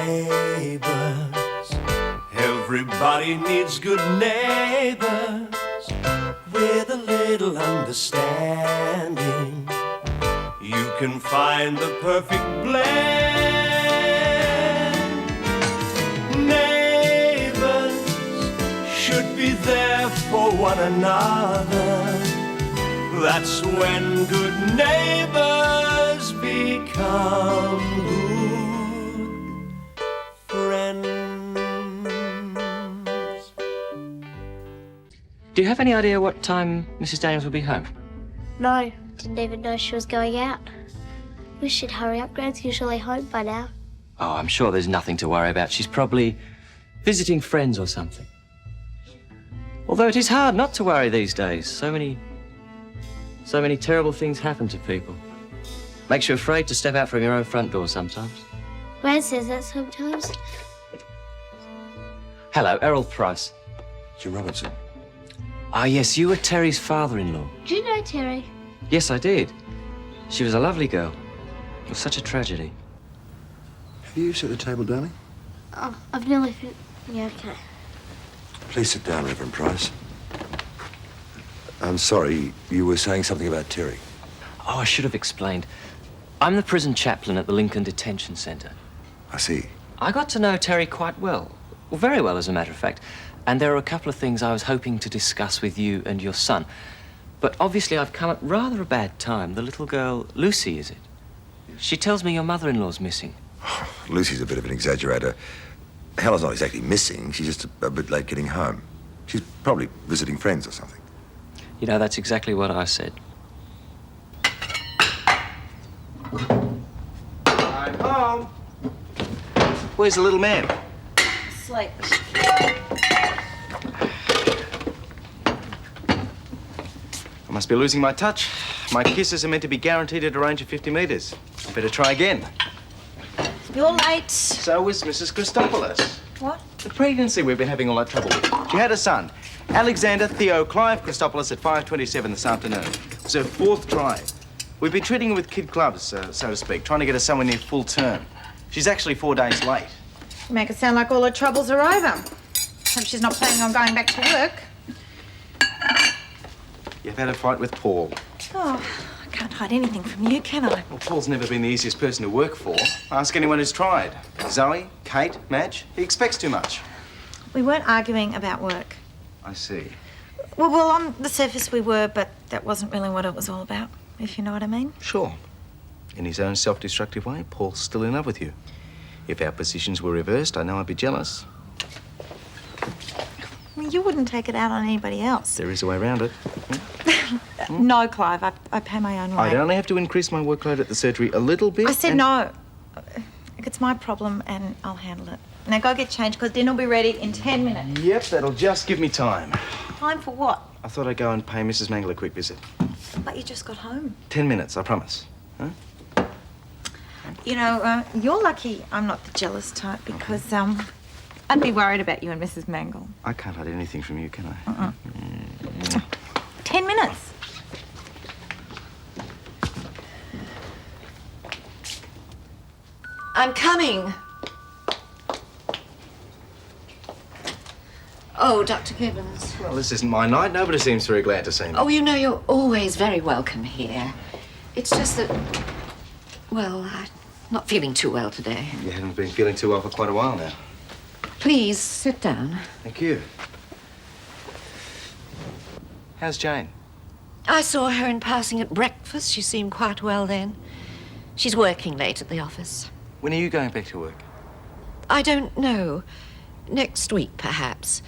Neighbours, everybody needs good neighbours with a little understanding. You can find the perfect blend. Neighbours should be there for one another. That's when good neighbours become good friends. Do you have any idea what time Mrs. Daniels will be home? No, didn't even know she was going out. Wish she'd hurry up. Gran's usually home by now. Oh, I'm sure there's nothing to worry about. She's probably visiting friends or something. Although it is hard not to worry these days. So many terrible things happen to people. Makes you afraid to step out from your own front door sometimes. Gran says that sometimes. Hello, Errol Price. Jim Robinson. Ah, yes, you were Terry's father-in-law. Do you know Terry? Yes, I did. She was a lovely girl. It was such a tragedy. Have you set the table, darling? Oh, I've nearly yeah, okay. Please sit down, Reverend Price. I'm sorry, you were saying something about Terry. Oh, I should have explained. I'm the prison chaplain at the Lincoln Detention Centre. I see. I got to know Terry quite well. Well, very well, as a matter of fact. And there are a couple of things I was hoping to discuss with you and your son. But obviously I've come at rather a bad time. The little girl, Lucy, is it? She tells me your mother-in-law's missing. Lucy's a bit of an exaggerator. Helen's not exactly missing. She's just a bit late getting home. She's probably visiting friends or something. You know, that's exactly what I said. I'm home. Where's the little man? Asleep. I must be losing my touch. My kisses are meant to be guaranteed at a range of 50 metres. I better try again. You're late. So was Mrs. Christopoulos. What? The pregnancy we've been having all that trouble with. She had a son, Alexander Theo Clive Christopoulos, at 5:27 this afternoon. It was her 4th try. We've been treating her with kid clubs, so to speak, trying to get her somewhere near full term. She's actually 4 days late. You make it sound like all her troubles are over. Hope she's not planning on going back to work. You've had a fight with Paul. Oh, I can't hide anything from you, can I? Well, Paul's never been the easiest person to work for. Ask anyone who's tried. Zoe, Kate, Madge. He expects too much. We weren't arguing about work. I see. Well, on the surface we were, but that wasn't really what it was all about, if you know what I mean. Sure. In his own self-destructive way, Paul's still in love with you. If our positions were reversed, I know I'd be jealous. Well, you wouldn't take it out on anybody else. There is a way around it. No, Clive, I pay my own way. I'd only have to increase my workload at the surgery a little bit. I said no. It's my problem and I'll handle it. Now go get changed because dinner will be ready in 10 minutes. Yep, that'll just give me time. Time for what? I thought I'd go and pay Mrs. Mangle a quick visit. But you just got home. 10 minutes, I promise. Huh? You know, you're lucky I'm not the jealous type because, I'd be worried about you and Mrs. Mangle. I can't hide anything from you, can I? 10 minutes. I'm coming. Oh, Dr. Gibbons. Well, this isn't my night. Nobody seems very glad to see me. Oh, you know, you're always very welcome here. It's just that, well, I'm not feeling too well today. You haven't been feeling too well for quite a while now. Please, sit down. Thank you. How's Jane? I saw her in passing at breakfast. She seemed quite well then. She's working late at the office. When are you going back to work? I don't know. Next week, perhaps.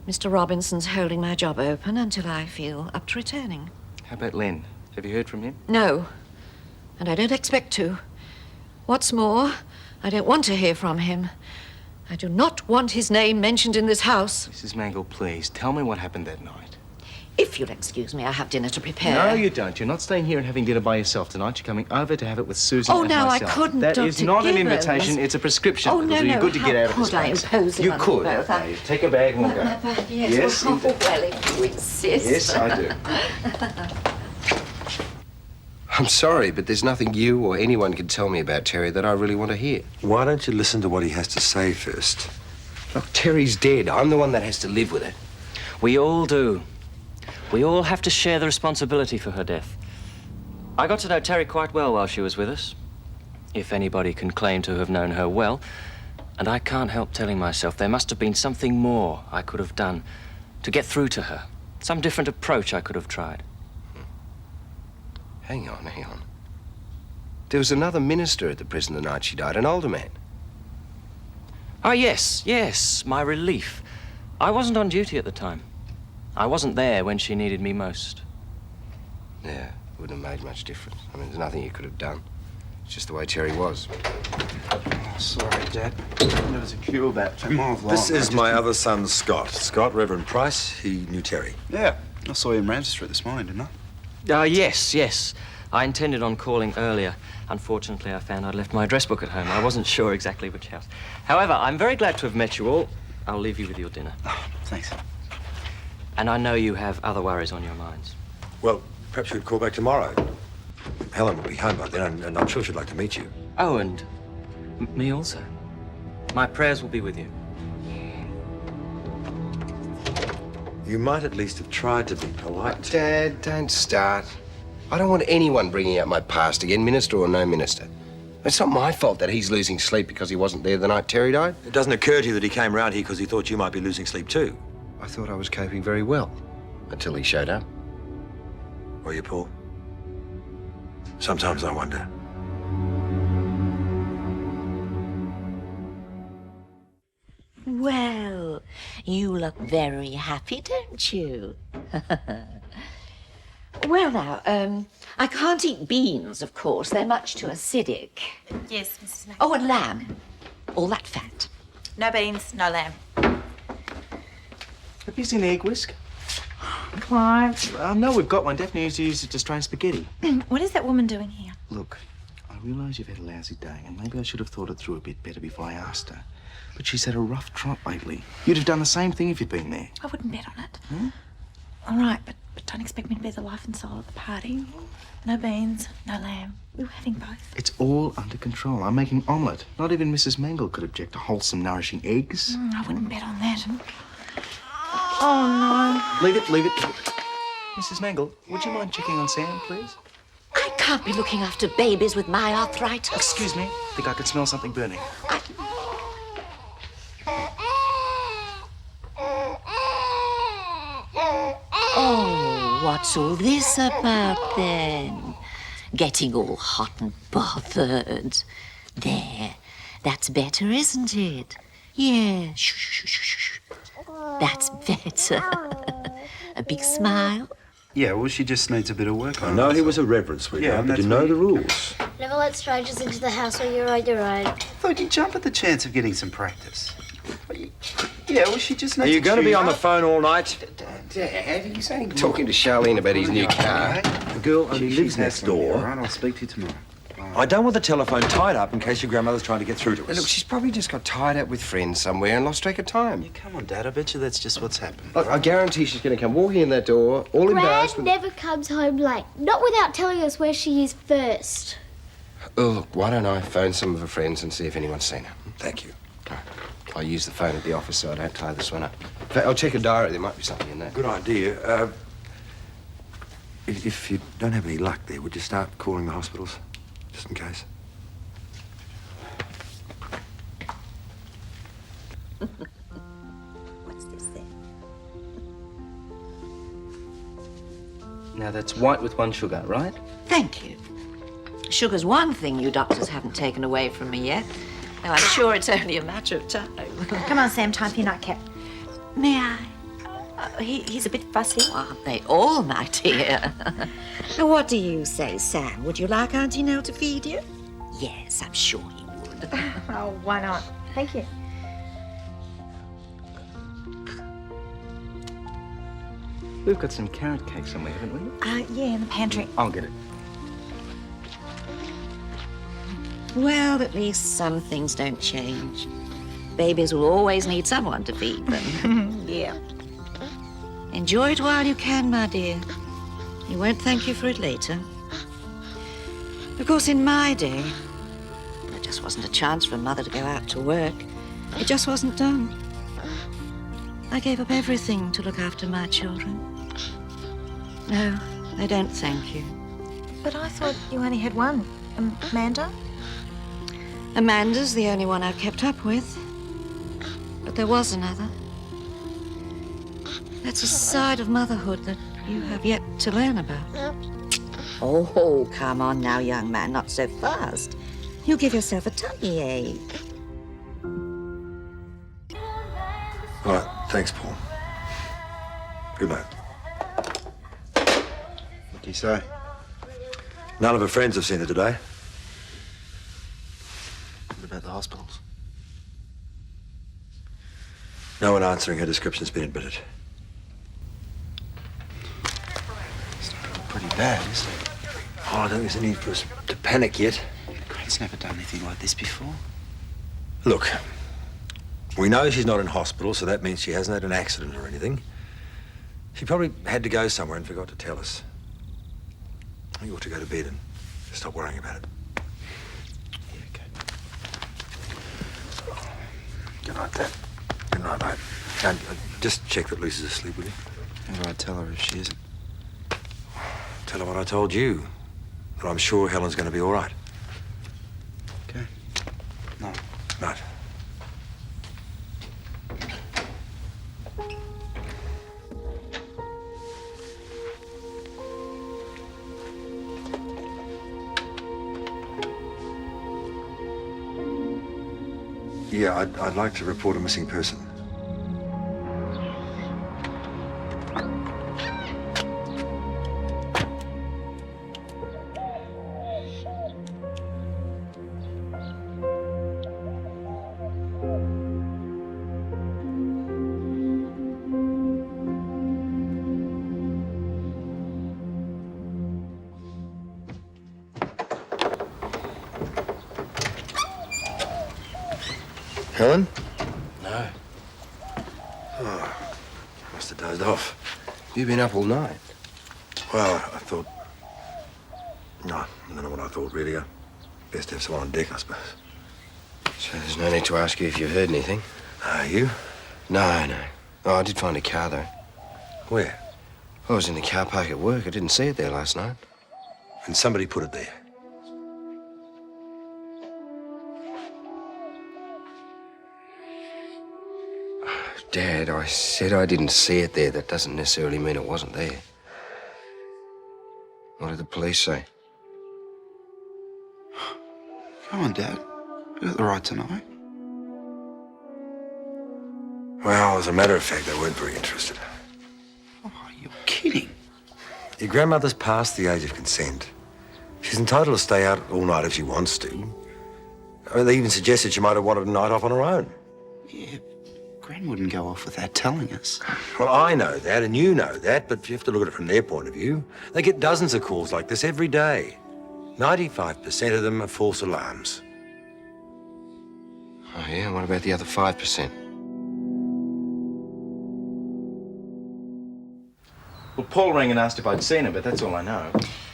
Mr. Robinson's holding my job open until I feel up to returning. How about Len? Have you heard from him? No, and I don't expect to. What's more, I don't want to hear from him. I do not want his name mentioned in this house. Mrs. Mangle, please, tell me what happened that night. If you'll excuse me, I have dinner to prepare. No, you don't. You're not staying here and having dinner by yourself tonight. You're coming over to have it with Susan Oh, and now, myself. I couldn't, That Dr. is not an Gibbons. invitation. It's a prescription. Oh, It'll no, do you no. good to get out of How this could I place. impose it You on could. both? Okay, take a bag and we'll go. Yes, Yes, well, indeed. well, if you insist. Yes, I do. I'm sorry, but there's nothing you or anyone can tell me about Terry that I really want to hear. Why don't you listen to what he has to say first? Look, Terry's dead. I'm the one that has to live with it. We all do. We all have to share the responsibility for her death. I got to know Terry quite well while she was with us, if anybody can claim to have known her well. And I can't help telling myself there must have been something more I could have done to get through to her. Some different approach I could have tried. Hang on. There was another minister at the prison the night she died, an older man. Oh, yes, my relief. I wasn't on duty at the time. I wasn't there when she needed me most. Yeah, it wouldn't have made much difference. I mean, there's nothing you could have done. It's just the way Terry was. Oh, sorry, Dad. There was a queue about 2 miles long. This is my other son, Scott. Scott, Reverend Price. He knew Terry. Yeah, I saw you in Ramsay Street this morning, didn't I? Yes. I intended on calling earlier. Unfortunately, I found I'd left my address book at home. I wasn't sure exactly which house. However, I'm very glad to have met you all. I'll leave you with your dinner. Oh, thanks. And I know you have other worries on your minds. Well, perhaps you could call back tomorrow. Helen will be home by then, and I'm sure she'd like to meet you. Oh, and me also. My prayers will be with you. You might at least have tried to be polite. Dad, don't start. I don't want anyone bringing up my past again, minister or no minister. It's not my fault that he's losing sleep because he wasn't there the night Terry died. It doesn't occur to you that he came round here because he thought you might be losing sleep too. I thought I was coping very well until he showed up. Were you, Paul? Sometimes I wonder. Well, you look very happy, don't you? Well, now, I can't eat beans, of course. They're much too acidic. Yes, Mrs. Mangle. Oh, and lamb. All that fat. No beans, no lamb. Have you seen the egg whisk? Clive. No, we've got one. Daphne used to use it to strain spaghetti. What is that woman doing here? Look, I realise you've had a lousy day, and maybe I should have thought it through a bit better before I asked her. But she's had a rough trot lately. You'd have done the same thing if you'd been there. I wouldn't bet on it. All right, but don't expect me to be the life and soul of the party. No beans, no lamb. We were having both. It's all under control. I'm making omelette. Not even Mrs. Mangle could object to wholesome, nourishing eggs. I wouldn't bet on that. Oh, no. Leave it. Mrs. Mangle, would you mind checking on Sam, please? I can't be looking after babies with my arthritis. Excuse me. Think I could smell something burning. Oh, what's all this about then? Getting all hot and bothered. There, that's better, isn't it? Yeah, shh. That's better. A big smile. Yeah, well, she just needs a bit of work on I her. know he was a reverend, sweetheart, and but you that's know what the rules. Never let strangers into the house when you're on your own. I thought you'd jump at the chance of getting some practice. Yeah, well, she just needs Are you going to be on the up. phone all night? Dad, he's only talking to Charlene about his new car. The girl only lives next door. All right, I'll speak to you tomorrow. I don't want the telephone tied up in case your grandmother's trying to get through to us. Look, she's probably just got tied up with friends somewhere and lost track of time. Yeah, come on, Dad. I bet you that's just what's happened. Look, I guarantee she's going to come walking in that door, all embarrassed Gran with... never comes home late. Not without telling us where she is first. Oh, look, why don't I phone some of her friends and see if anyone's seen her? Thank you. All right. I'll use the phone at the office so I don't tie this one up. In fact, I'll check a diary. There might be something in there. Good idea. If you don't have any luck there, would you start calling the hospitals, just in case? What's this then? Now, that's white with 1 sugar, right? Thank you. Sugar's one thing you doctors haven't taken away from me yet. And I'm sure it's only a matter of time. Come on, Sam, time for your nightcap. May I? He's a bit fussy. Aren't they all, my dear? Now, what do you say, Sam? Would you like Auntie Nell to feed you? Yes, I'm sure he would. Oh, why not? Thank you. We've got some carrot cake somewhere, haven't we? Yeah, in the pantry. I'll get it. Well, at least some things don't change. Babies will always need someone to feed them. Yeah. Enjoy it while you can, my dear. You won't thank you for it later. Of course, in my day, there just wasn't a chance for a mother to go out to work. It just wasn't done. I gave up everything to look after my children. No, they don't thank you. But I thought you only had one, Amanda? Amanda's the only one I've kept up with. But there was another. That's a side of motherhood that you have yet to learn about. Oh, come on now, young man, not so fast. You'll give yourself a tummy ache. All right, thanks, Paul. Good night. What do you say? None of her friends have seen her today. What about the hospitals? No one answering her description's been admitted. It's not pretty bad, isn't it? Oh, I don't think there's any need for us to panic yet. Grant's never done anything like this before. Look, we know she's not in hospital, so that means she hasn't had an accident or anything. She probably had to go somewhere and forgot to tell us. I think you ought to go to bed and stop worrying about it. Yeah, okay. Good night, Dad. Good night, mate. And just check that Lisa's asleep, will you? How do I tell her if she isn't? Tell her what I told you. That I'm sure Helen's going to be all right. Okay. No. Right. Yeah, I'd like to report a missing person. Helen? No. Oh, must have dozed off. You've been up all night. Well, I thought... No, I don't know what I thought, really. Best to have someone on deck, I suppose. So there's no need to ask you if you heard anything? You? No, no. Oh, I did find a car, though. Where? I was in the car park at work. I didn't see it there last night. And somebody put it there. Dad, I said I didn't see it there. That doesn't necessarily mean it wasn't there. What did the police say? Come on, Dad. You got the right to know. Well, as a matter of fact, they weren't very interested. Oh, you're kidding. Your grandmother's past the age of consent. She's entitled to stay out all night if she wants to. I mean, they even suggested she might have wanted a night off on her own. Yeah, Gran wouldn't go off without telling us. Well, I know that, and you know that, but you have to look at it from their point of view. They get dozens of calls like this every day. 95% of them are false alarms. Oh, yeah? What about the other 5%? Well, Paul rang and asked if I'd seen her, but that's all I know.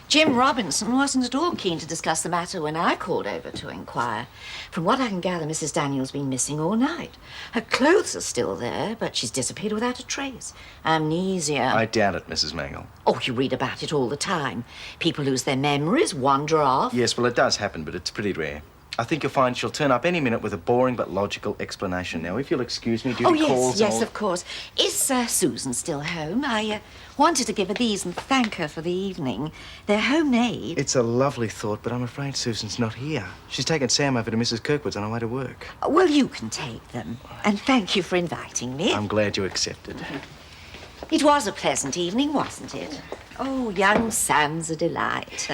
Jim Robinson wasn't at all keen to discuss the matter when I called over to inquire. From what I can gather, Mrs. Daniel's been missing all night. Her clothes are still there, but she's disappeared without a trace. Amnesia. I doubt it, Mrs. Mangle. Oh, you read about it all the time. People lose their memories, wander off. Yes, well, it does happen, but it's pretty rare. I think you'll find she'll turn up any minute with a boring but logical explanation. Now, if you'll excuse me, duty calls... Yes, of course. Is Susan still home? I wanted to give her these and thank her for the evening. They're homemade. It's a lovely thought, but I'm afraid Susan's not here. She's taken Sam over to Mrs. Kirkwood's on her way to work. Well, you can take them. And thank you for inviting me. I'm glad you accepted. It was a pleasant evening, wasn't it? Oh, young Sam's a delight.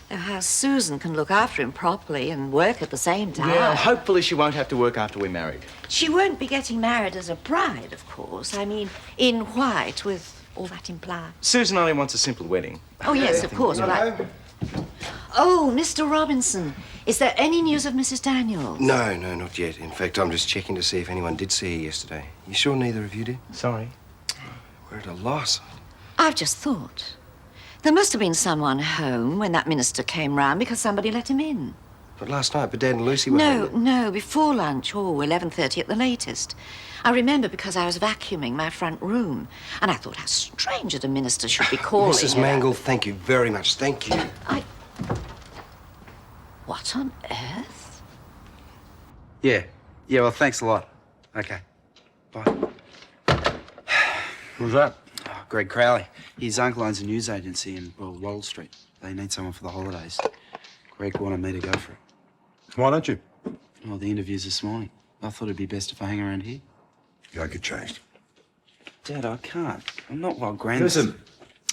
How Susan can look after him properly and work at the same time. Yeah, hopefully she won't have to work after we're married. She won't be getting married as a bride, of course. I mean, in white, with all that implied. Susan only wants a simple wedding. Oh, yes, of course. Well, Oh, Mr. Robinson, is there any news of Mrs. Daniels? No, not yet. In fact, I'm just checking to see if anyone did see her yesterday. You sure neither of you did? Sorry. We're at a loss. I've just thought. There must have been someone home when that minister came round because somebody let him in. But last night, but Dad and Lucy were home. No, before lunch, 11:30 at the latest. I remember because I was vacuuming my front room, and I thought how strange that a minister should be calling Mrs. her. Mangle, thank you very much. Thank you. What on earth? Yeah, well, thanks a lot. Okay, bye. Who's that? Oh, Greg Crowley. His uncle owns a news agency in Wall Street. They need someone for the holidays. Greg wanted me to go for it. Why don't you? Well, the interview's this morning. I thought it'd be best if I hang around here. Go get changed. Dad, I can't. I'm not while Gran... Listen,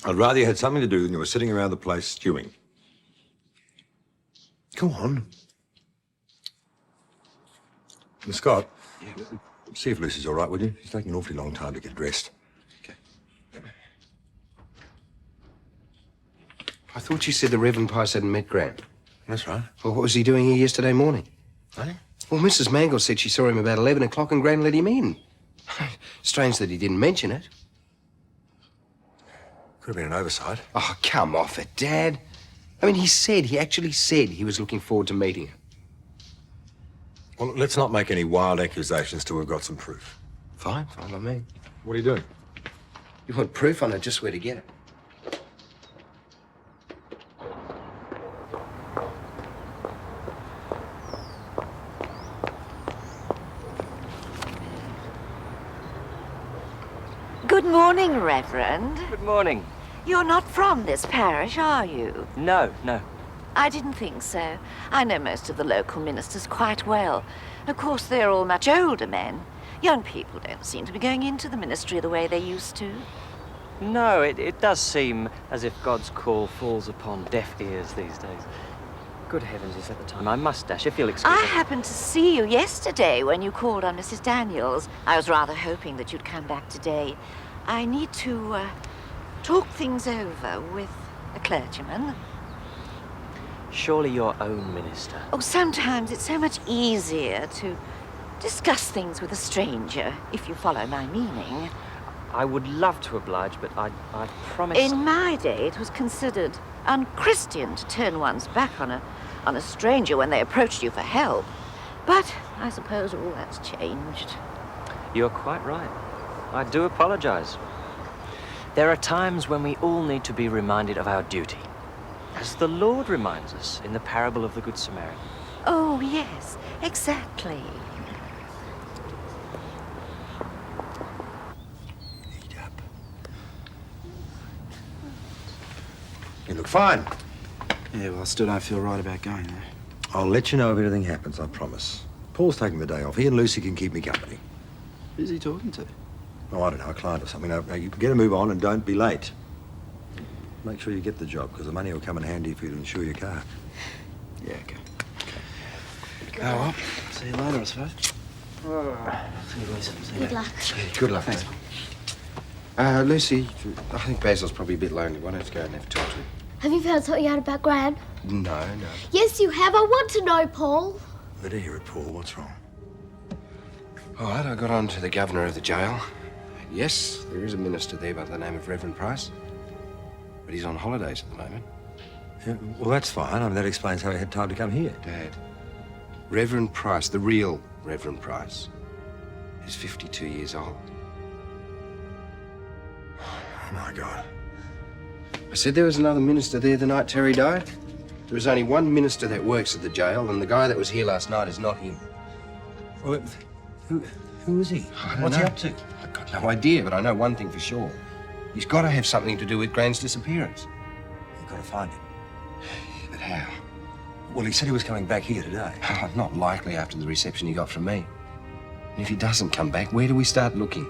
I'd rather you had something to do than you were sitting around the place stewing. Go on. And Scott, see if Lucy's all right, would you? She's taking an awfully long time to get dressed. Okay. I thought you said the Reverend Price hadn't met Gran. That's right. Well, what was he doing here yesterday morning? Eh? Well, Mrs. Mangle said she saw him about 11 o'clock and Gran let him in. Strange that he didn't mention it. Could have been an oversight. Oh, come off it, Dad. I mean, he actually said he was looking forward to meeting her. Well, let's not make any wild accusations till we've got some proof. Fine by me. What are you doing? You want proof? I know just where to get it. Good morning, Reverend. Good morning. You're not from this parish, are you? No. I didn't think so. I know most of the local ministers quite well. Of course, they're all much older men. Young people don't seem to be going into the ministry the way they used to. No, it does seem as if God's call falls upon deaf ears these days. Good heavens, is that the time? I must dash, if you'll excuse I me. happened to see you yesterday when you called on Mrs. Daniels. I was rather hoping that you'd come back today. I need to talk things over with a clergyman. Surely your own minister. Oh, sometimes it's so much easier to discuss things with a stranger, if you follow my meaning. I would love to oblige, but I promise... In my day, it was considered unchristian to turn one's back on a stranger when they approached you for help. But I suppose all that's changed. You're quite right. I do apologize. There are times when we all need to be reminded of our duty, as the Lord reminds us in the parable of the Good Samaritan. Oh, yes, exactly. Eat up. You look fine. Yeah, well, I still don't feel right about going there. I'll let you know if anything happens, I promise. Paul's taking the day off. He and Lucy can keep me company. Who's he talking to? Oh, I don't know, a client or something. No, you get a move on and don't be late. Make sure you get the job, because the money will come in handy for you to insure your car. Yeah, okay. Oh, well, see you later, I suppose. See you, Lisa. See you Good later. luck. Good luck. Thanks. Lucy, I think Basil's probably a bit lonely. Why don't you go and have a talk to him? Have you found something out about Gran? No. Yes, you have. I want to know, Paul. Let her hear it, Paul. What's wrong? All right, I got on to the governor of the jail. Yes, there is a minister there by the name of Reverend Price. But he's on holidays at the moment. Yeah, well, that's fine. I mean, that explains how he had time to come here. Dad, Reverend Price, the real Reverend Price, is 52 years old. Oh, my God. I said there was another minister there the night Terry died. There was only one minister that works at the jail, and the guy that was here last night is not him. Well, who is he? I don't What's know. he up to? I've got no idea, but I know one thing for sure. He's got to have something to do with Gran's disappearance. You've got to find him. Yeah, but how? Well, he said he was coming back here today. Oh, not likely after the reception he got from me. And if he doesn't come back, where do we start looking?